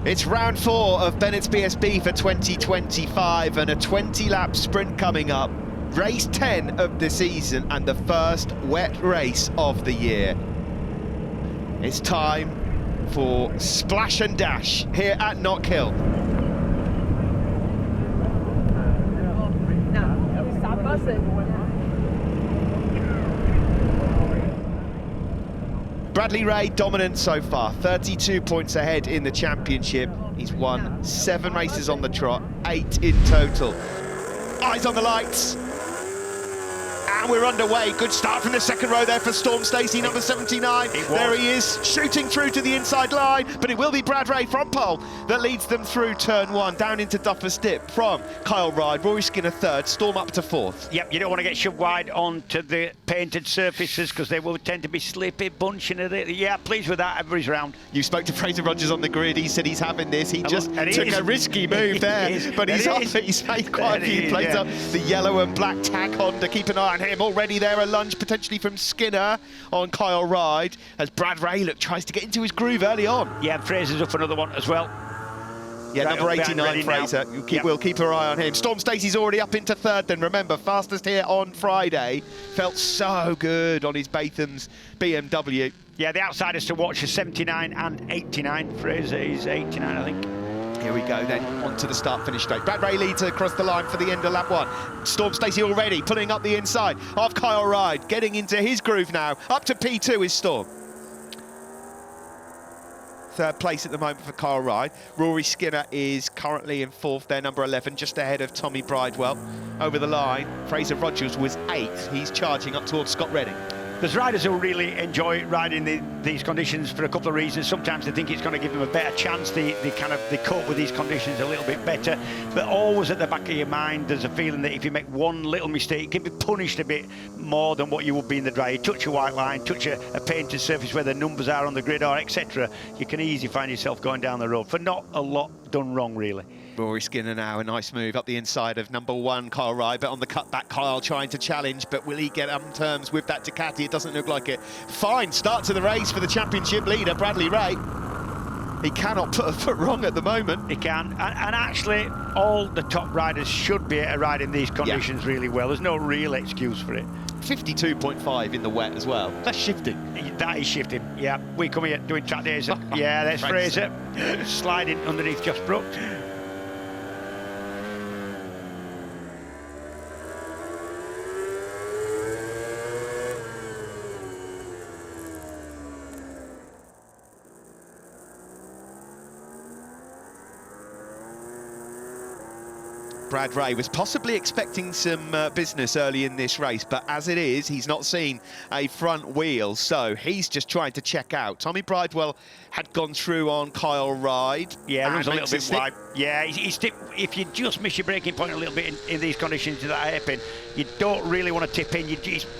It's round 4 of Bennetts BSB for 2025 and a 20-lap sprint coming up. Race 10 of the season and the first wet race of the year. It's time for Splash and Dash here at Knockhill. Bradley Ray dominant so far, 32 points ahead in the championship. He's won 7 races on the trot, 8 in total. Eyes on the lights. And we're underway. Good start from the second row there for Storm Stacey, number 79. There he is, shooting through to the inside line, but it will be Brad Ray from pole that leads them through turn 1, down into Duffer's Dip from Kyle Ride, Rory Skinner 3rd, Storm up to 4th. Yep, you don't want to get shoved wide onto the painted surfaces because they will tend to be slippy, bunching it. Yeah, pleased with that, everybody's round. You spoke to Fraser Rogers on the grid, he said he's having this. He just took a risky move there, but he's made quite a few plays up. The yellow and black tag Honda, keep an eye on him. Already there, a lunge potentially from Skinner on Kyle Ride as Brad Ray tries to get into his groove early on. Yeah, Fraser's up for another one as well. Yeah, right, number 89, Fraser. We'll keep our eye on him. Storm Stacey's already up into 3rd then. Remember, fastest here on Friday. Felt so good on his Batham's BMW. Yeah, the outsiders to watch are 79 and 89. Fraser is 89, I think. Here we go then, onto the start-finish straight. Brad Ray leads across the line for the end of lap 1. Storm Stacey already pulling up the inside of Kyle Ride, getting into his groove now. Up to P2 is Storm. 3rd place at the moment for Kyle Ride. Rory Skinner is currently in 4th there, number 11, just ahead of Tommy Bridewell. Over the line, Fraser Rogers was 8th. He's charging up towards Scott Redding. There's riders who really enjoy riding these conditions for a couple of reasons. Sometimes they think it's going to give them a better chance. They cope with these conditions a little bit better. But always at the back of your mind, there's a feeling that if you make one little mistake, you can be punished a bit more than what you would be in the dry. You touch a white line, touch a painted surface where the numbers are on the grid, or etc. You can easily find yourself going down the road for not a lot done wrong, really. Rory Skinner now, a nice move up the inside of number 1, Kyle Ride, but on the cutback, Kyle trying to challenge, but will he get on terms with that Ducati? It doesn't look like it. Fine start to the race for the championship leader, Bradley Ray. He cannot put a foot wrong at the moment. He can, and actually, all the top riders should be able to ride in these conditions really well. There's no real excuse for it. 52.5 in the wet as well. That's shifting. That is shifting, yeah. We come here doing track days. Yeah, there's Fraser sliding underneath Josh Brooks. Brad Ray was possibly expecting some business early in this race, but as it is, he's not seen a front wheel, so he's just trying to check out. Tommy Bridewell had gone through on Kyle Ride. Yeah, runs a little bit wide. Yeah, if you just miss your braking point a little bit in these conditions that hairpin, you don't really want to tip in.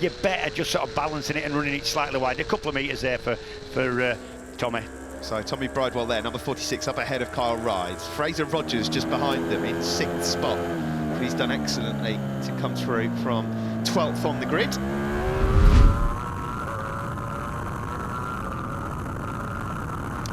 You're better just sort of balancing it and running it slightly wide. A couple of metres there for Tommy. So Tommy Bridewell there, number 46, up ahead of Kyle Ride. Fraser Rogers just behind them in 6th spot. He's done excellently to come through from 12th on the grid.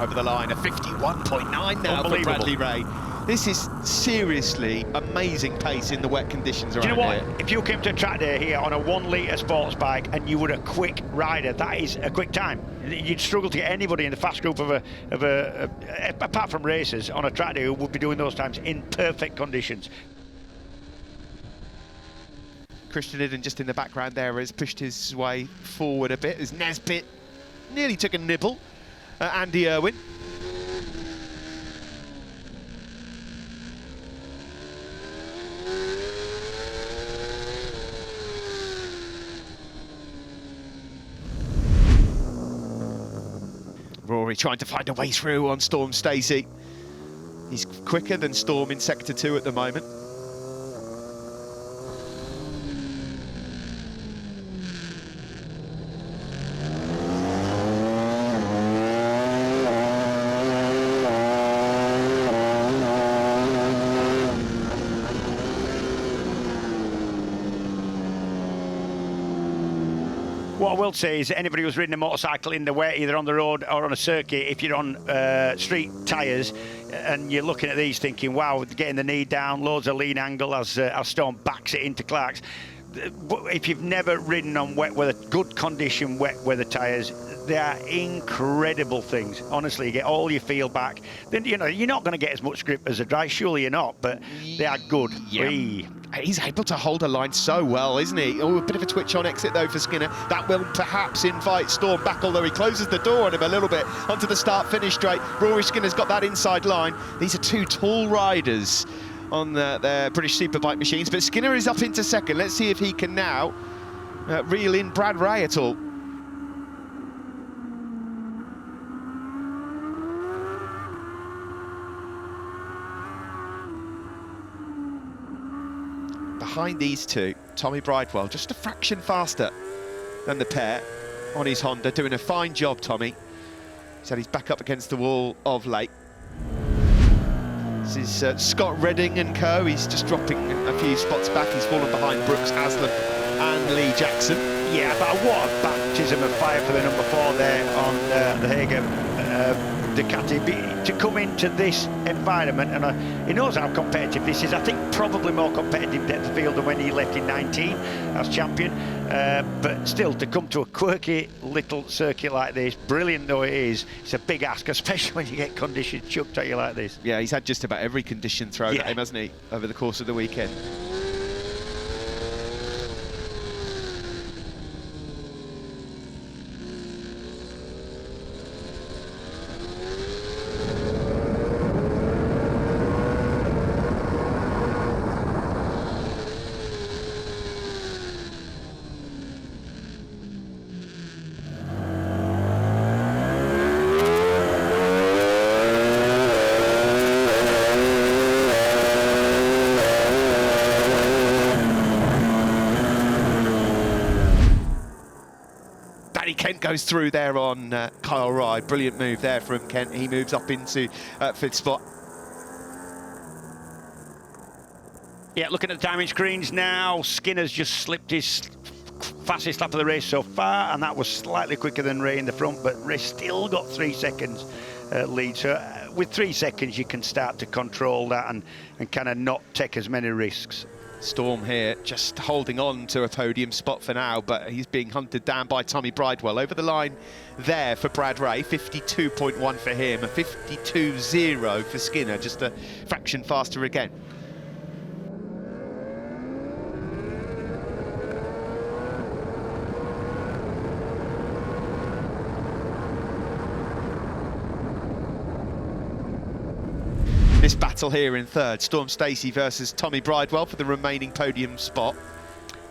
Over the line, a 51.9 now for Bradley Ray. This is seriously amazing pace in the wet conditions around here. Do you know what? If you came to a track day here on a 1-litre sports bike and you were a quick rider, that is a quick time. You'd struggle to get anybody in the fast group apart from racers on a track day who would be doing those times in perfect conditions. Christian Idden just in the background there has pushed his way forward a bit as Nesbitt nearly took a nibble at Andy Irwin. Rory trying to find a way through on Storm Stacey. He's quicker than Storm in Sector 2 at the moment. What I will say is that anybody who's ridden a motorcycle in the wet, either on the road or on a circuit, if you're on street tyres, and you're looking at these thinking, wow, getting the knee down, loads of lean angle as Storm backs it into Clark's. If you've never ridden on wet weather, good condition wet weather tyres, they are incredible things. Honestly, you get all your feel back. Then, you know, you're not going to get as much grip as a dry, surely you're not, but they are good. Yeah. He's able to hold a line so well, isn't he? Oh, a bit of a twitch on exit though for Skinner. That will perhaps invite Storm back, although he closes the door on him a little bit onto the start-finish straight. Rory Skinner's got that inside line. These are two tall riders on their British Superbike machines, but Skinner is up into second. Let's see if he can now reel in Brad Ray at all. Behind these two, Tommy Bridewell, just a fraction faster than the pair on his Honda, doing a fine job, Tommy. Said he's back up against the wall of late. This is Scott Redding and co. He's just dropping a few spots back. He's fallen behind Brooks, Aslam and Lee Jackson. Yeah, but what a baptism of fire for the number 4 there on the Hager Ducati. To come into this environment, and he knows how competitive this is. I think probably more competitive depth of field than when he left in 19 as champion. But still, to come to a quirky little circuit like this, brilliant though it is, it's a big ask, especially when you get conditions chucked at you like this. Yeah, he's had just about every condition thrown at him, hasn't he, over the course of the weekend. Kent goes through there on Kyle Ride. Brilliant move there from Kent. He moves up into 5th spot. Yeah, looking at the timing screens now, Skinner's just slipped his fastest lap of the race so far, and that was slightly quicker than Ray in the front, but Ray still got 3 seconds lead. So with 3 seconds, you can start to control that and kind of not take as many risks. Storm here just holding on to a podium spot for now, but he's being hunted down by Tommy Bridewell. Over the line there for Brad Ray, 52.1 for him, a 52.0 for Skinner, just a fraction faster again. This battle here in third, Storm Stacey versus Tommy Bridewell for the remaining podium spot.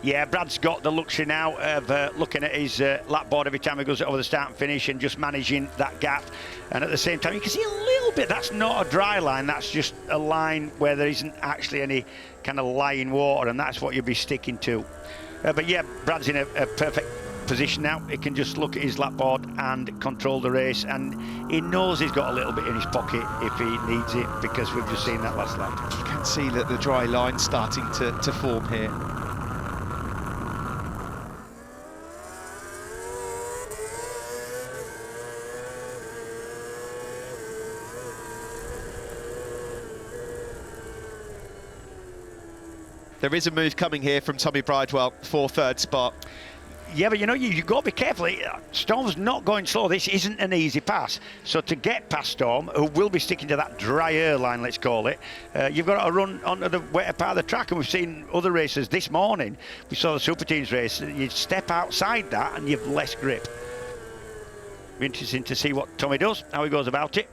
Yeah, Brad's got the luxury now of looking at his lap board every time he goes over the start and finish and just managing that gap. And at the same time, you can see a little bit, that's not a dry line, that's just a line where there isn't actually any kind of lying water, and that's what you'll be sticking to. But yeah, Brad's in a perfect position now. He can just look at his lap board and control the race, and he knows he's got a little bit in his pocket if he needs it, because we've just seen that last lap. You can see that the dry line starting to form here. There is a move coming here from Tommy Bridewell for third spot. Yeah, but you know, you've got to be careful. Storm's not going slow. This isn't an easy pass. So to get past Storm, who will be sticking to that drier line, let's call it, you've got to run onto the wetter part of the track. And we've seen other races this morning. We saw the Super Teams race. You step outside that and you've less grip. Be interesting to see what Tommy does, how he goes about it.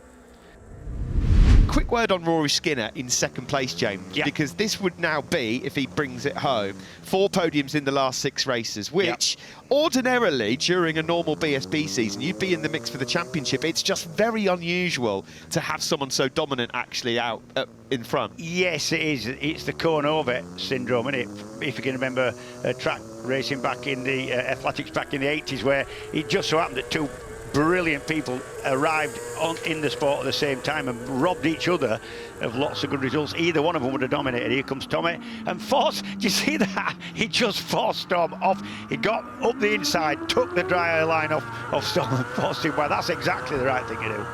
Quick word on Rory Skinner in second place, James, because this would now be, if he brings it home, 4 podiums in the last 6 races, which ordinarily during a normal BSB season you'd be in the mix for the championship. It's just very unusual to have someone so dominant actually out in front. Yes, it is. It's the Conover syndrome, isn't it? If you can remember track racing back in the athletics back in the 80s, where it just so happened that 2 brilliant people arrived in the sport at the same time and robbed each other of lots of good results. Either one of them would have dominated. Here comes Tommy and forced, do you see that? He just forced Storm off. He got up the inside, took the dry line off Storm and forced him by. That's exactly the right thing to do.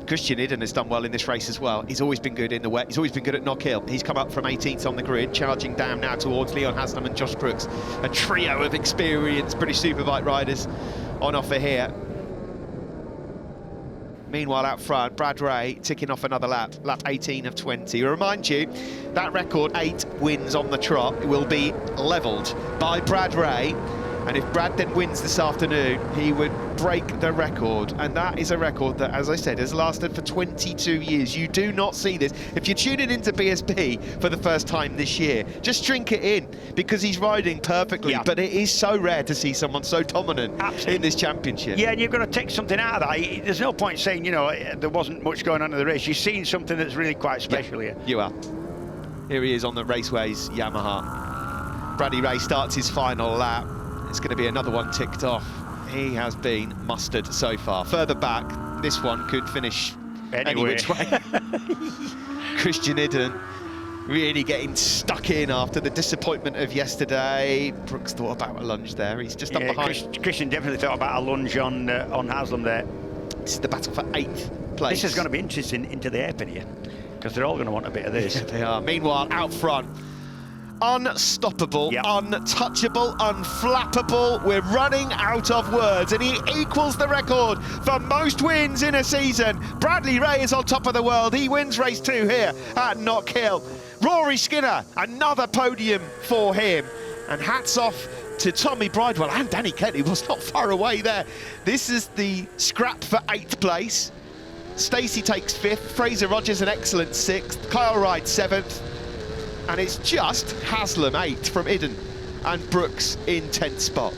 Christian Idden has done well in this race as well. He's always been good in the wet. He's always been good at Knockhill. He's come up from 18th on the grid, charging down now towards Leon Haslam and Josh Crooks. A trio of experienced British Superbike riders on offer here. Meanwhile, out front, Brad Ray ticking off another lap 18 of 20. Remind you, that record, 8 wins on the trot, will be levelled by Brad Ray. And if Brad then wins this afternoon, he would break the record. And that is a record that, as I said, has lasted for 22 years. You do not see this. If you're tuning into BSP for the first time this year, just drink it in, because he's riding perfectly. Yeah. But it is so rare to see someone so dominant in this championship. Yeah, and you've got to take something out of that. There's no point saying, you know, there wasn't much going on in the race. You've seen something that's really quite special here. You are. Here he is on the Raceways Yamaha. Bradley Ray starts his final lap. It's going to be another one ticked off. He has been mustard so far. Further back, this one could finish any which way. Christian Idden really getting stuck in after the disappointment of yesterday. Brooks thought about a lunge there. He's just up behind. Christian definitely thought about a lunge on Haslam there. This is the battle for 8th place. This is going to be interesting into the hairpin here, because they're all going to want a bit of this. Yeah, they are. Meanwhile, out front, unstoppable, untouchable, unflappable. We're running out of words, and he equals the record for most wins in a season. Bradley Ray is on top of the world. He wins race 2 here at Knockhill. Rory Skinner, another podium for him. And hats off to Tommy Bridewell and Danny Kelly, was not far away there. This is the scrap for 8th place. Stacey takes 5th, Fraser Rogers an excellent 6th, Kyle Wright 7th. And it's just Haslam 8th from Idden and Brooks in 10th spot.